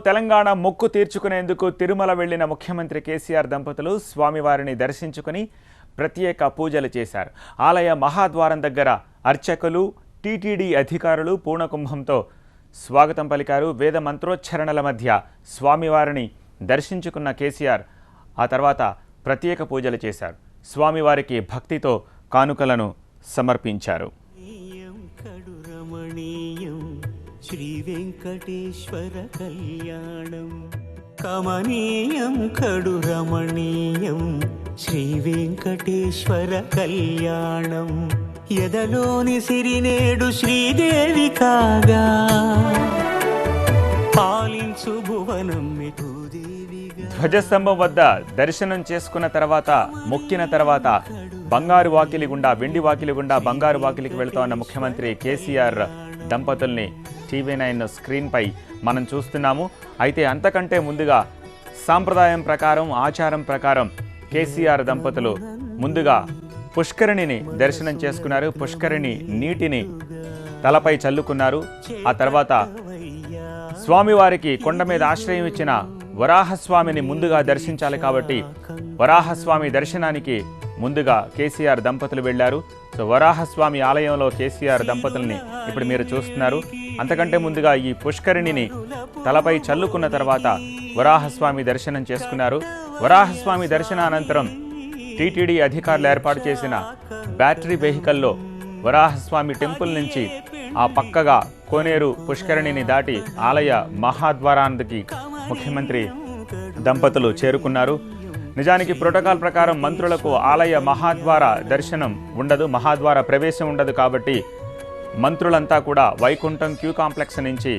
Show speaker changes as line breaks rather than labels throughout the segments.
తెలంగాణ మొక్కు తీర్చుకునేందుకు తిరుమల వెళ్లిన ముఖ్యమంత్రి కేసీఆర్ దంపతులు స్వామివారిని దర్శించుకుని ప్రత్యేక పూజలు చేశారు. ఆలయ మహాద్వారం దగ్గర అర్చకులు, టీటీడీ అధికారులు పూర్ణకుంభంతో స్వాగతం పలికారు. వేద మంత్రోచ్చరణల మధ్య స్వామివారిని దర్శించుకున్న కేసీఆర్ ఆ తర్వాత ప్రత్యేక పూజలు చేశారు. స్వామివారికి భక్తితో కానుకలను సమర్పించారు.
శ్రీ వెంకటేశ్వర కళ్యాణం కమనీయం కడు రమణీయం శ్రీ వెంకటేశ్వర కళ్యాణం ఎదలోని సిరినేడు శ్రీదేవి కాగా పాలించు భువనం
ధ్వజస్తంభం వద్ద దర్శనం చేసుకున్న తర్వాత మొక్కిన తర్వాత బంగారు వాకిలి గుండా వెండి వాకిలి గుండా బంగారు వాకిలికి వెళ్తున్న ముఖ్యమంత్రి కేసీఆర్ దంపతుల్ని TV9 స్క్రీన్పై మనం చూస్తున్నాము. అయితే అంతకంటే ముందుగా సాంప్రదాయం ప్రకారం, ఆచారం ప్రకారం కేసీఆర్ దంపతులు ముందుగా పుష్కరిణిని దర్శనం చేసుకున్నారు. పుష్కరిణి నీటిని తలపై చల్లుకున్నారు. ఆ తర్వాత స్వామివారికి కొండ మీద ఆశ్రయం ఇచ్చిన వరాహస్వామిని ముందుగా దర్శించాలి కాబట్టి వరాహస్వామి దర్శనానికి ముందుగా కేసీఆర్ దంపతులు వెళ్లారు. సో వరాహస్వామి ఆలయంలో కేసీఆర్ దంపతుల్ని ఇప్పుడు మీరు చూస్తున్నారు. అంతకంటే ముందుగా ఈ పుష్కరిణిని తలపై చల్లుకున్న తర్వాత వరాహస్వామి దర్శనం చేసుకున్నారు. వరాహస్వామి దర్శనానంతరం టీటీడీ అధికారులు ఏర్పాటు చేసిన బ్యాటరీ వెహికల్లో వరాహస్వామి టెంపుల్ నుంచి ఆ పక్కగా కోనేరు పుష్కరిణిని దాటి ఆలయ మహాద్వారానికి ముఖ్యమంత్రి దంపతులు చేరుకున్నారు. నిజానికి ప్రోటోకాల్ ప్రకారం మంత్రులకు ఆలయ మహాద్వార దర్శనం ఉండదు, మహాద్వార ప్రవేశం ఉండదు. కాబట్టి మంత్రులంతా కూడా వైకుంఠం క్యూ కాంప్లెక్స్ నుంచి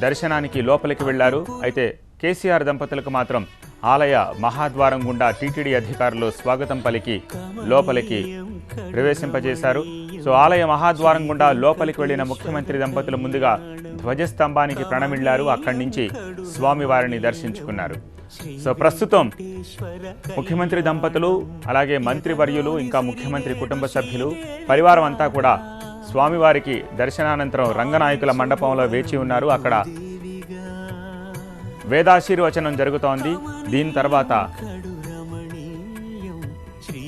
దర్శనానికి లోపలికి వెళ్లారు. అయితే కేసీఆర్ దంపతులకు మాత్రం ఆలయ మహాద్వారం గుండా టీటీడీ అధికారులు స్వాగతం పలికి లోపలికి ప్రవేశింపజేశారు. సో ఆలయ మహాద్వారం గుండా లోపలికి వెళ్లిన ముఖ్యమంత్రి దంపతులు ముందుగా ధ్వజస్తంభానికి ప్రణమిళ్లారు. అక్కడి నుంచి స్వామివారిని దర్శించుకున్నారు. సో ప్రస్తుతం ముఖ్యమంత్రి దంపతులు, అలాగే మంత్రివర్యులు, ఇంకా ముఖ్యమంత్రి కుటుంబ సభ్యులు, పరివారం అంతా కూడా స్వామివారికి దర్శనానంతరం రంగనాయకుల మండపంలో వేచి ఉన్నారు. అక్కడ వేదాశీర్వచనం జరుగుతోంది. దీని తర్వాత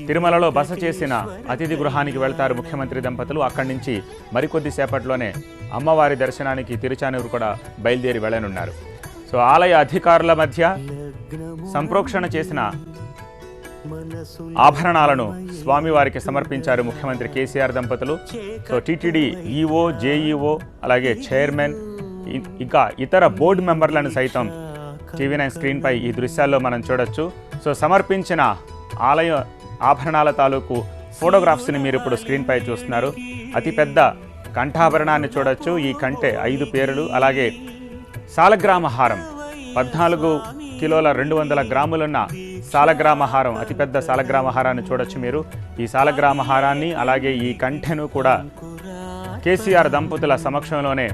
తిరుమలలో బస చేసిన అతిథి గృహానికి వెళ్తారు ముఖ్యమంత్రి దంపతులు. అక్కడి నుంచి మరికొద్ది సేపట్లోనే అమ్మవారి దర్శనానికి తిరుచానూరు కూడా బయలుదేరి వెళ్లనున్నారు. సో ఆలయ అధికారుల మధ్య సంప్రోక్షణ చేసిన ఆభరణాలను స్వామివారికి సమర్పించారు ముఖ్యమంత్రి కేసీఆర్ దంపతులు. సో టీటీడీ ఈఓ, జేఈఓ, అలాగే చైర్మన్, ఇంకా ఇతర బోర్డు మెంబర్లను సైతం TV9 స్క్రీన్పై ఈ దృశ్యాల్లో మనం చూడొచ్చు. సో సమర్పించిన ఆలయ ఆభరణాల తాలూకు ఫోటోగ్రాఫ్స్ని మీరు ఇప్పుడు స్క్రీన్పై చూస్తున్నారు. అతిపెద్ద కంఠాభరణాన్ని చూడొచ్చు. ఈ కంటే 5 పేరులు, అలాగే సాలగ్రామహారం 14 కిలోల 200 గ్రాములున్న సాలగ్రామహారం, అతిపెద్ద సాలగ్రామహారాన్ని చూడొచ్చు మీరు. ఈ సాలగ్రామహారాన్ని అలాగే ఈ కంఠెను కూడా కేసీఆర్ దంపతుల సమక్షంలోనే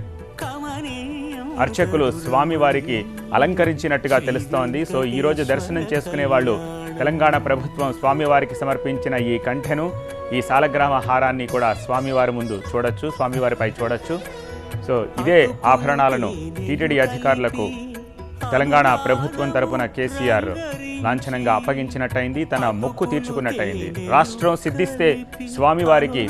అర్చకులు స్వామివారికి అలంకరించినట్టుగా తెలుస్తోంది. సో ఈరోజు దర్శనం చేసుకునే వాళ్ళు తెలంగాణ ప్రభుత్వం స్వామివారికి సమర్పించిన ఈ కంఠెను, ఈ సాలగ్రామ హారాన్ని కూడా స్వామివారి ముందు చూడొచ్చు, స్వామివారిపై చూడొచ్చు. సో ఇదే ఆభరణాలను టీటీడీ అధికారులకు తెలంగాణ ప్రభుత్వం తరపున కేసీఆర్ లాంఛనంగా అప్పగించినట్టయింది, తన మొక్కు తీర్చుకున్నట్టయింది. రాష్ట్రం సిద్ధిస్తే స్వామివారికి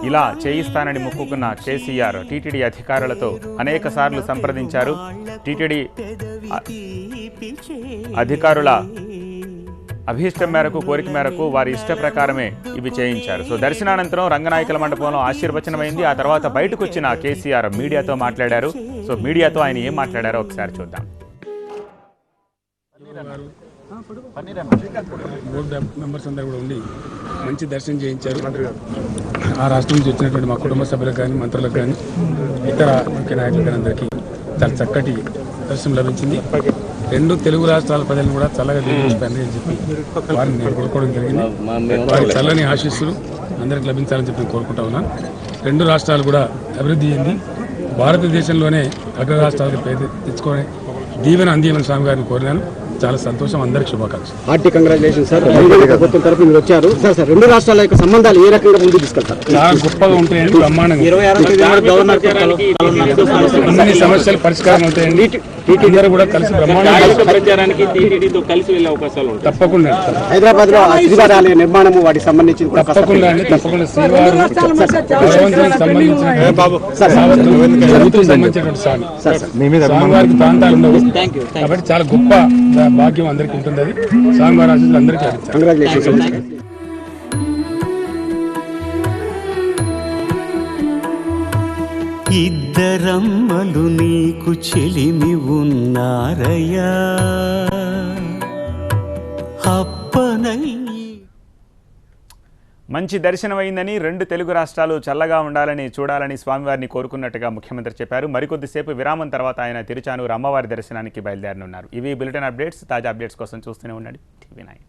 ఇలా చేయిస్తానని మొక్కుకున్న కేసీఆర్ టీటీడీ అధికారులతో అనేక సార్లు సంప్రదించారు. టీటీడీ అధికారుల అభీష్టం మేరకు, కోరిక మేరకు వారి ఇష్ట ప్రకారమే ఇవి చేయించారు. సో దర్శనానంతరం రంగనాయకుల మండపంలో ఆశీర్వచనమైంది. ఆ తర్వాత బయటకు వచ్చిన కేసీఆర్ మీడియాతో మాట్లాడారు. సో మీడియాతో ఆయన ఏం మాట్లాడారో ఒకసారి చూద్దాం.
బోర్డు మెంబర్స్ అందరూ కూడా ఉండి మంచి దర్శనం చేయించారు. ఆ రాష్ట్రం నుంచి వచ్చినటువంటి మా కుటుంబ సభ్యులకు కానీ, మంత్రులకు కానీ, ఇతర ముఖ్య నాయకులకు కానీ అందరికీ చాలా చక్కటి దర్శనం లభించింది. 2 తెలుగు రాష్ట్రాల ప్రజలను కూడా చల్లగా దీవించుతానని చెప్పి వారిని నేను కోరుకోవడం జరిగింది. వారి చల్లని ఆశీస్సులు అందరికి లభించాలని చెప్పి నేను కోరుకుంటా ఉన్నాను. 2 రాష్ట్రాలు కూడా అభివృద్ధి చెంది భారతదేశంలోనే అగ్ర రాష్ట్రాలకు పేరు తెచ్చుకొని దీవెన అందియమని స్వామి గారిని కోరినాను. చాలా సంతోషం, అందరికి శుభాకాంక్షలు.
Hearty congratulation sir. ప్రభుత్వం తరఫు మీరు వచ్చారు సార్. 2 రాష్ట్రాల యొక్క సంబంధాలు ఏ రకంగా ముందుకు తీసుకెళ్తారు?
చాలా గొప్పగా ఉంటాయండి, బ్రహ్మాండంగా.
26 గవర్నర్
అన్ని సమస్యలు పరిష్కారం అవుతాయండి. అందరూ కూడా కలిసి బ్రహ్మాండంగా
ప్రచారానికి టీటీడీతో కలిసి వెళ్ళే అవకాశాలు ఉంటాయి.
తప్పకుండా
హైదరాబాద్ లో శ్రీవారి ఆలయ నిర్మాణము వాటికి సంబంధించి కూడా కాస్త
తప్పకుండా అండి, తప్పకుండా శ్రీవారు భగవంతునికి సంబంధించిన ప్రభుత్వం సంబంధించినటువంటి స్వామివారికి ప్రాంతాలు ఉండవు కాబట్టి చాలా గొప్ప భాగ్యం అందరికీ ఉంటుంది. అది స్వామివారి ఆశీస్సులు అందరికీ లభించాలి.
కంగ్రాచులేషన్స్.
ఇద్దరమ్మలు నీకు చెలిమి ఉన్నారయ్యా అప్పనయ్యి.
మంచి దర్శనమైందని 2 తెలుగు రాష్ట్రాలు చల్లగా ఉండాలని చూడాలని స్వామివారిని కోరుకున్నట్టుగా ముఖ్యమంత్రి చెప్పారు. మరికొద్దిసేపు విరామం తర్వాత ఆయన తిరుచానూరు అమ్మవారి దర్శనానికి బయలుదేరనున్నారు. ఇవి బులెటిన్ అప్డేట్స్. తాజా అప్డేట్స్ కోసం చూస్తూనే ఉండండి TV9.